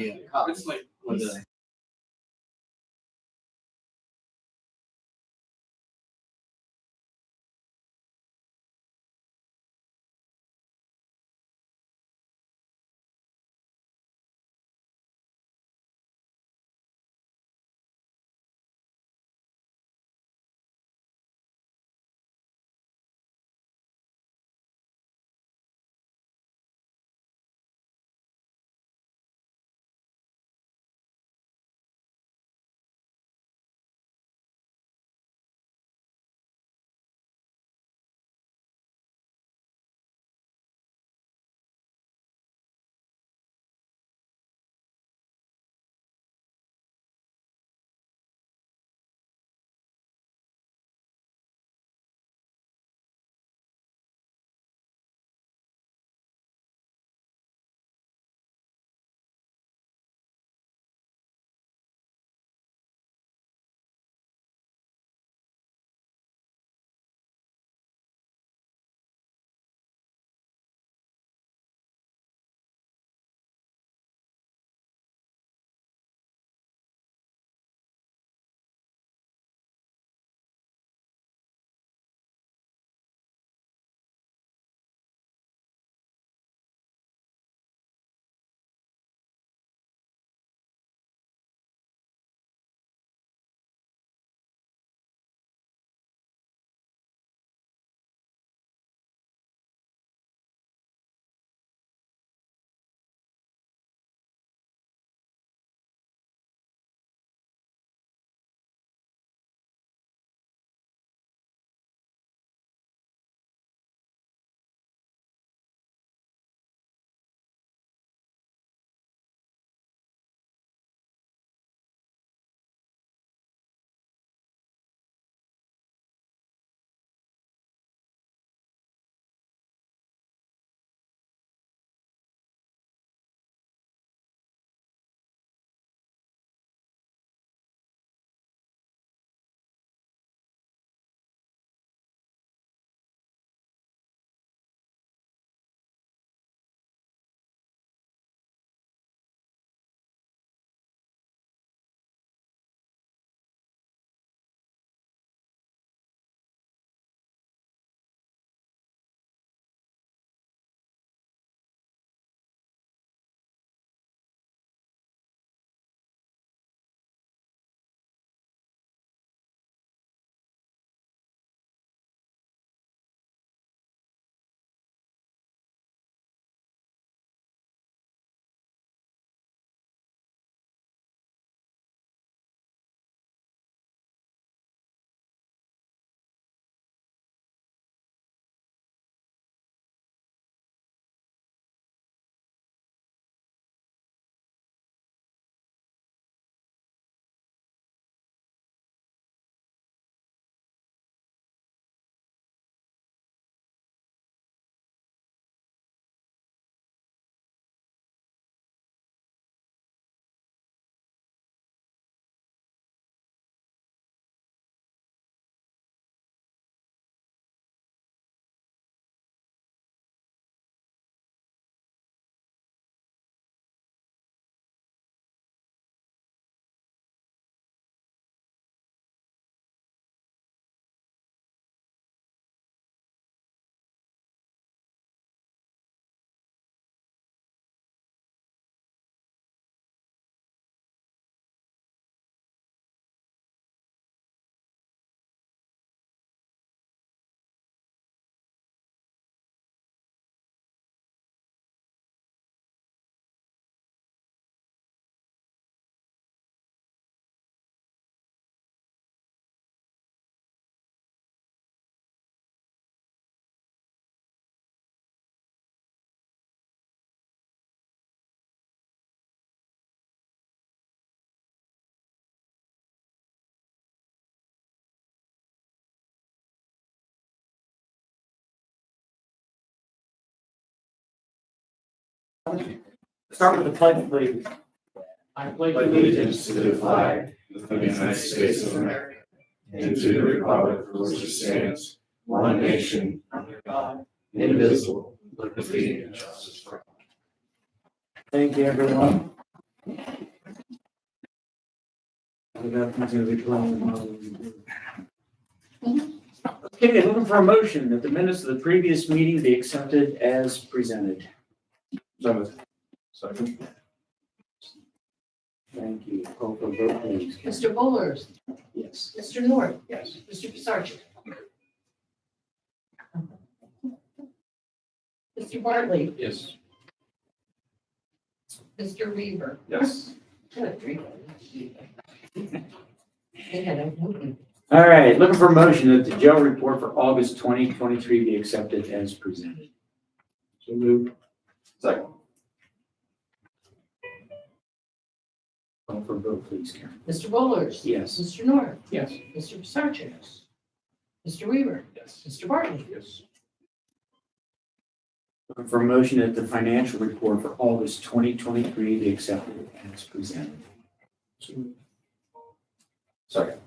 It's like with the Start with the pledge, please. I pledge Allegiance to the flag of the United States of America and to the republic for which it stands, one nation, under God, indivisible, with liberty and justice for all. Thank you, everyone. Okay, looking for a motion that the minutes of the previous meeting be accepted as presented. Second. Thank you. Call for a vote, please. Mr. Bullers, Yes. Mr. North, Yes. Mr. Pisarcik. Mr. Bartley, Yes. Mr. Weaver. Yes. Good. Yeah, All right, looking for a motion that the jail report for August 2023 be accepted as presented. So moved. Second. Call for a vote, please, Karen. Mr. Bullers. Yes. Mr. North, Yes. Mr. Pisarcik. Mr. Weaver, Yes. Mr. Bartley. Yes. Looking for a motion that the financial report for August 2023 be accepted as presented. Second.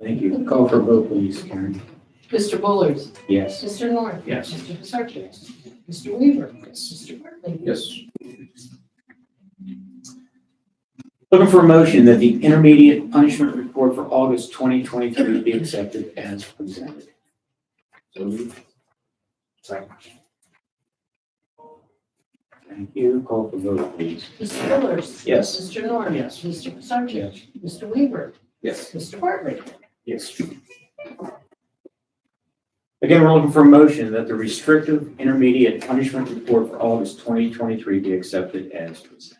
Thank you. Call for a vote, please, Karen. Mr. Bullers, Yes. Mr. North. Yes. Mr. Pisarcik. Mr. Weaver. Mr. Bartley. Yes. Looking for a motion that the intermediate punishment report for August 2023 be accepted as presented. So moved. Second. Thank you. Call for vote, please. Mr. Bullers. Yes. Mr. North. Yes. Mr. Pisarcik. Yes. Mr. Weaver. Yes. Mr. Bartley. Yes. Again, we're looking for a motion that the restrictive intermediate punishment report for August 2023 be accepted as presented.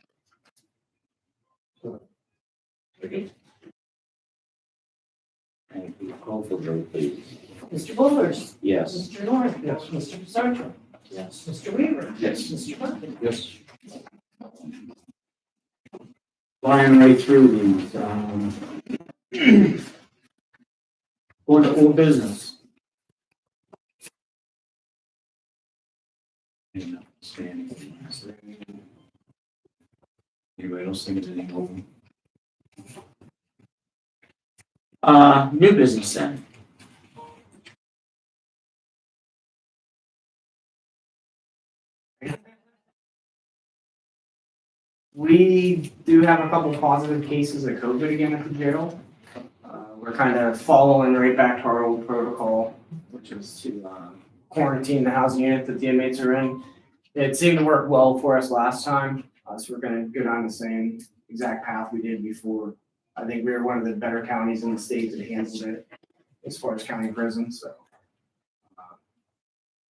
Second. Thank you. Call for vote, please. Mr. Bullers. Yes. Mr. North. Yes. Mr. Pisarcik. Yes. Mr. Weaver. Yes. Mr. Bartley. Yes. Flying right through these. Going to old business. Anybody else think of anything open? New business then. We do have a couple positive cases of COVID again at the jail. We're kind of following right back to our old protocol, which is to quarantine the housing unit that the inmates are in. It seemed to work well for us last time, so we're going to go down the same exact path we did before. I think we were one of the better counties in the state that handled it as far as county prisons. So,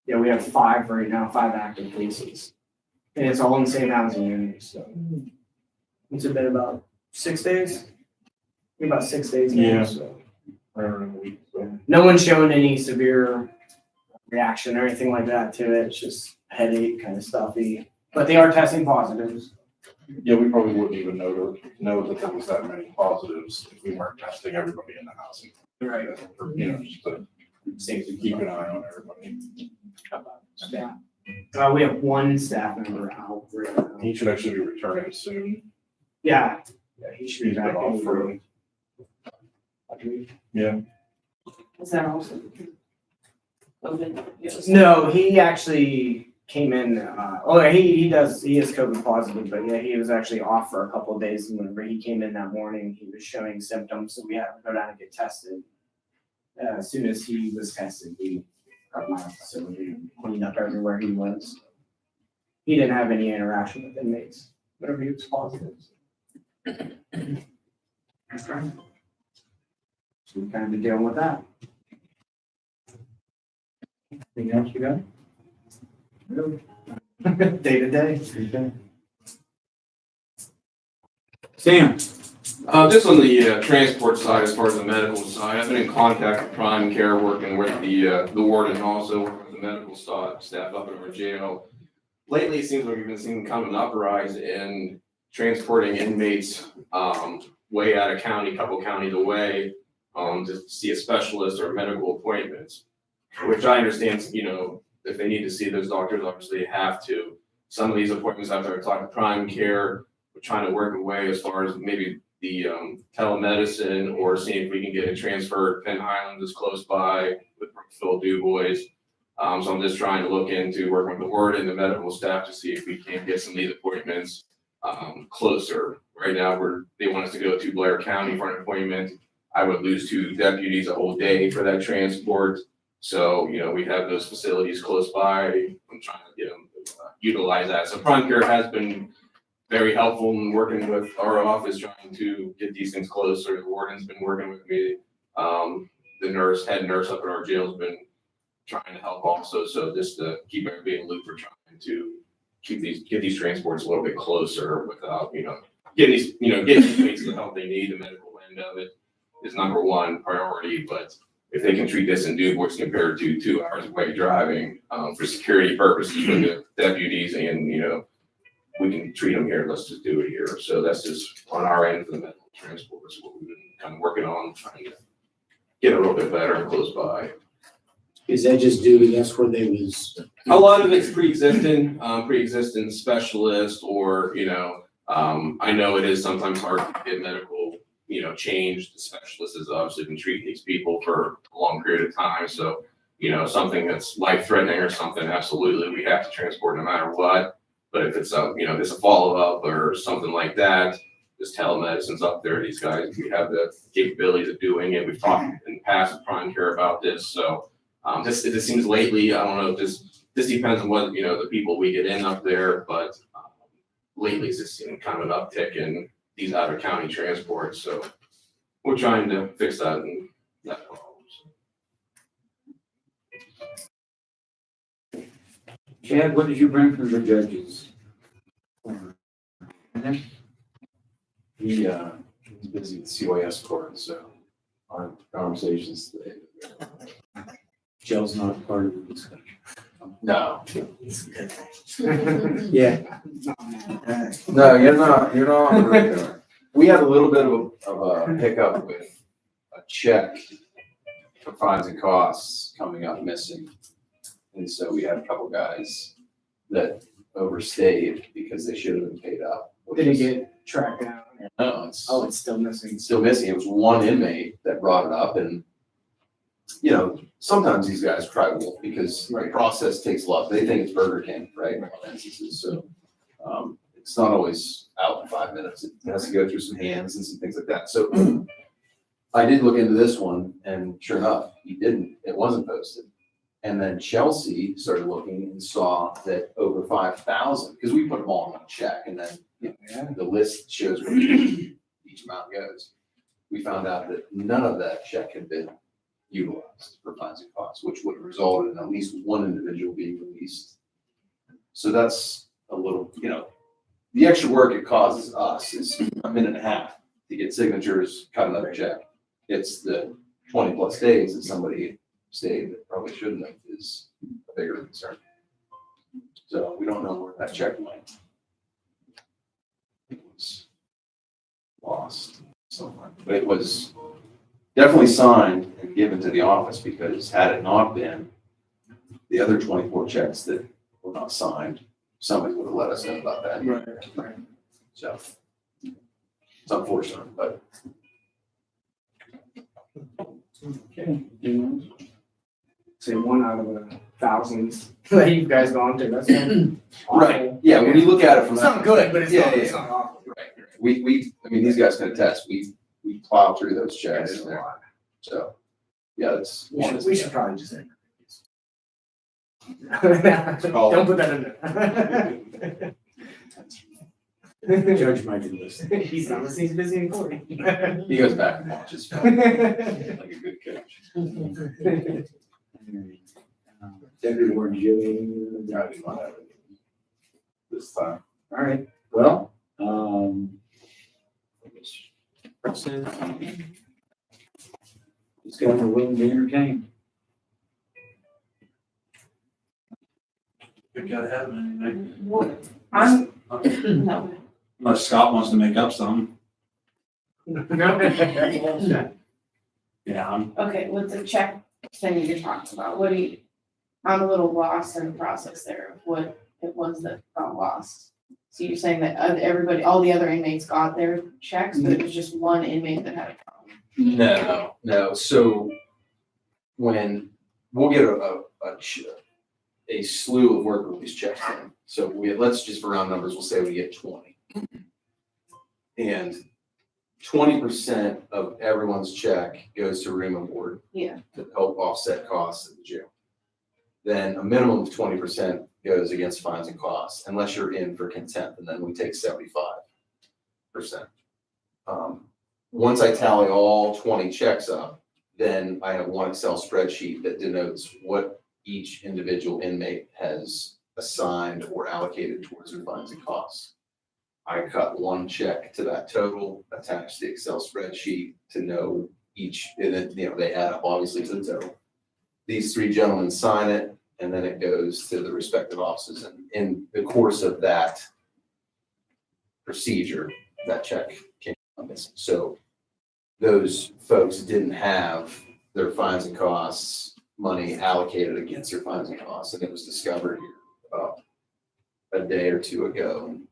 yeah, we have 5 right now, 5 active cases. And it's all in the same housing unit, so. It's been about 6 days? About 6 days now, Yeah. so. Around a week. So. No one's shown any severe reaction or anything like that to it. It's just headache, kind of stuffy. But they are testing positives. Yeah, we probably wouldn't even know that there was that many positives if we weren't testing everybody in the housing. Right. Or, you know, just to Safety. keep an eye on everybody. Yeah. We have 1 staff member out right now. He should actually be returning soon. Yeah. Yeah, he should be He's back. been off for. Yeah. Is that also? COVID? Yes. No, he actually came in, he is COVID positive, but yeah, he was actually off for a couple of days. And whenever he came in that morning, he was showing symptoms, so we had to go down and get tested. As soon as he was tested, we got him out of the facility and cleaned up everywhere he was. He didn't have any interaction with inmates, whenever he was positive. So we kind of been dealing with that. Anything else you got? Day to day. Sam? Just on the transport side, as far as the medical side, I've been in contact with Prime Care, working with the warden and also working with the medical staff up in our jail. Lately, it seems like we've been seeing kind of an uprise in transporting inmates way out of county, couple counties away, to see a specialist or medical appointments, which I understand, you know, if they need to see those doctors, obviously they have to. Some of these appointments after I talk to Prime Care, we're trying to work away as far as maybe the telemedicine or seeing if we can get it transferred. Penn Highlands is close by with Brookfield Du Bois. So I'm just trying to look into working with the ward and the medical staff to see if we can get some of these appointments closer. Right now, they want us to go to Blair County for an appointment. I would lose 2 deputies a whole day for that transport. So, we have those facilities close by. I'm trying to get them to utilize that. So Prime Care has been very helpful in working with our office, trying to get these things closer. The warden's been working with me. The head nurse up at our jail has been trying to help also. So just to keep everybody in the loop, we're trying to get these transports a little bit closer without, getting these patients the help they need. The medical end of it is number one priority, but if they can treat this in DuBois compared to 2 hours away driving, for security purposes for the deputies and, we can treat them here, let's just do it here. So that's just on our end for the medical transport. That's what we've been kind of working on, trying to get a little bit better and close by. Is that just due to that's where they was? A lot of it's pre-existing specialist or, I know it is sometimes hard to get medical, change. The specialist has obviously been treating these people for a long period of time. So, something that's life-threatening or something, absolutely, we have to transport no matter what. But if it's there's a follow-up or something like that, this telemedicine's up there. These guys, we have the capabilities of doing it. We've talked in the past with Prime Care about this. So, it just seems lately, I don't know if this depends on what, the people we get in up there, but lately it's just seen kind of an uptick in these out of county transports. So we're trying to fix that and that problem. Chad, what did you bring from the judges? He's busy with CYS court, so our conversations today. Jill's not part of the discussion. No. Yeah. No, you're not on the radar. We had a little bit of a hiccup with a check for fines and costs coming up missing. And so we had a couple guys that overstayed because they should have been paid up. Did it get tracked down? No, It's still missing. it's still missing. It was one inmate that brought it up, and sometimes these guys cry wolf because the process takes a lot. They think it's Burger King, right? In a lot of instances. So it's not always out in 5 minutes. It has to go through some hands and some things like that. So I did look into this one, and sure enough, it wasn't posted. And then Chelsea started looking and saw that over 5,000, because we put them all in one check, and then the list shows where each amount goes. We found out that none of that check had been utilized for fines and costs, which would have resulted in at least one individual being released. So that's a little, the extra work it causes us is a minute and a half to get signatures, cut another check. It's the 20+ days that somebody stayed that probably shouldn't have is a bigger concern. So we don't know where that check went. It was lost somewhere, but it was definitely signed and given to the office, because had it not been, the other 24 checks that were not signed, somebody would have let us know about that. Right. So it's unfortunate, but Okay. Say 1 out of thousands that you guys gone through. That's awful. right. Yeah, when you look at it from It's that not good, but it's Yeah, not. yeah, It's yeah. not awful. Right. I mean, these guys can attest. We plow through those checks. It's a lot. So, yeah, that's. We should probably just end. Call it. Don't put that in there. The judge might be listening. He's not listening. He's busy in court. He goes back and watches film like a good coach. Deputy Warden, do you have anything? Yeah, I do not have it this time. All right, well, just got a willing to entertain. We gotta have anything. I'm, no. Unless Scott wants to make up some. Yeah, Okay, with the check thing you're talking about, I'm a little lost in the process there of what it was that got lost. So you're saying that all the other inmates got their checks, but it was just one inmate that had a problem? No. So when we'll get a slew of work release checks in. So let's just for round numbers, we'll say we get 20. And 20% of everyone's check goes to room and board Yeah, to help offset costs at the jail. Then a minimum of 20% goes against fines and costs, unless you're in for contempt, and then we take 75%. Once I tally all 20 checks up, then I have one Excel spreadsheet that denotes what each individual inmate has assigned or allocated towards their fines and costs. I cut one check to that total, attach the Excel spreadsheet to know each, and then, they add up obviously to the total. These three gentlemen sign it, and then it goes to the respective offices. And in the course of that procedure, that check came up missing. So those folks didn't have their fines and costs money allocated against their fines and costs, and it was discovered here about a day or two ago, and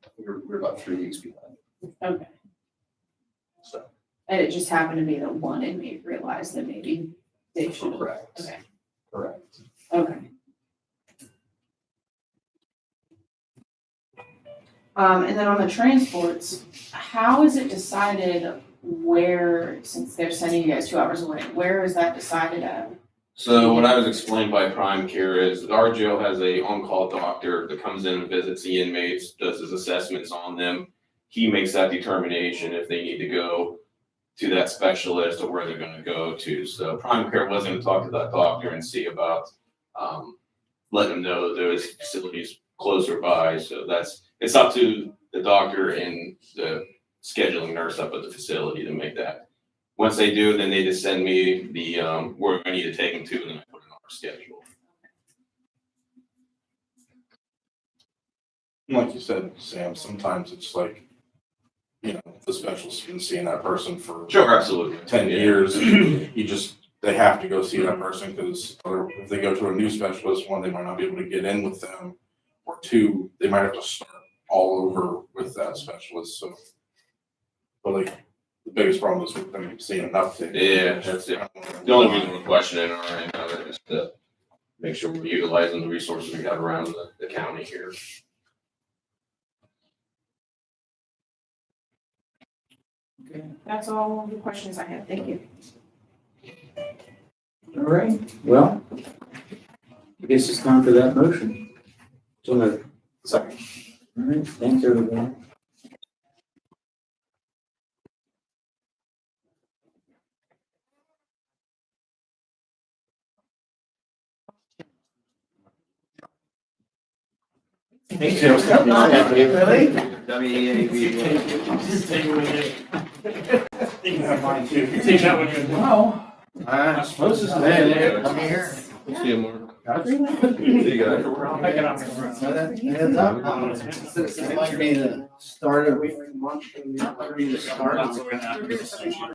we're about 3 weeks behind. okay. So, And it just happened to be that one inmate realized that maybe they should have. correct, Okay, correct. okay. And then on the transports, how is it decided where, since they're sending you guys 2 hours away, where is that decided at? So what I was explained by Prime Care is that our jail has a on-call doctor that comes in and visits the inmates, does his assessments on them. He makes that determination if they need to go to that specialist or where they're gonna go to. So Prime Care was gonna talk to that doctor and see about, letting them know that there's facilities closer by. So it's up to the doctor and the scheduling nurse up at the facility to make that. Once they do, then they just send me the, where I need to take them to, and then I put it on our schedule. Like you said, Sam, sometimes it's like, the specialist's been seeing that person for Sure, absolutely. 10 years. They have to go see that person because if they go to a new specialist, one, they might not be able to get in with them, or two, they might have to start all over with that specialist. So, but like the biggest problem is we've been seeing an uptick. Yeah, that's it. The only reason we're questioning or anything of it is to make sure we're utilizing the resources we got around the county here. Okay. That's all the questions I have. Thank you. All right, well, I guess it's time for that motion. So, Second. all right, thanks, everyone. Me too. Really? Just take away. You can have mine too. Take that one. Well, I suppose it's hey, come here. See you, Mark. See you guys. I'll pick it up. It might be the start of, Wait like a month. might be the start of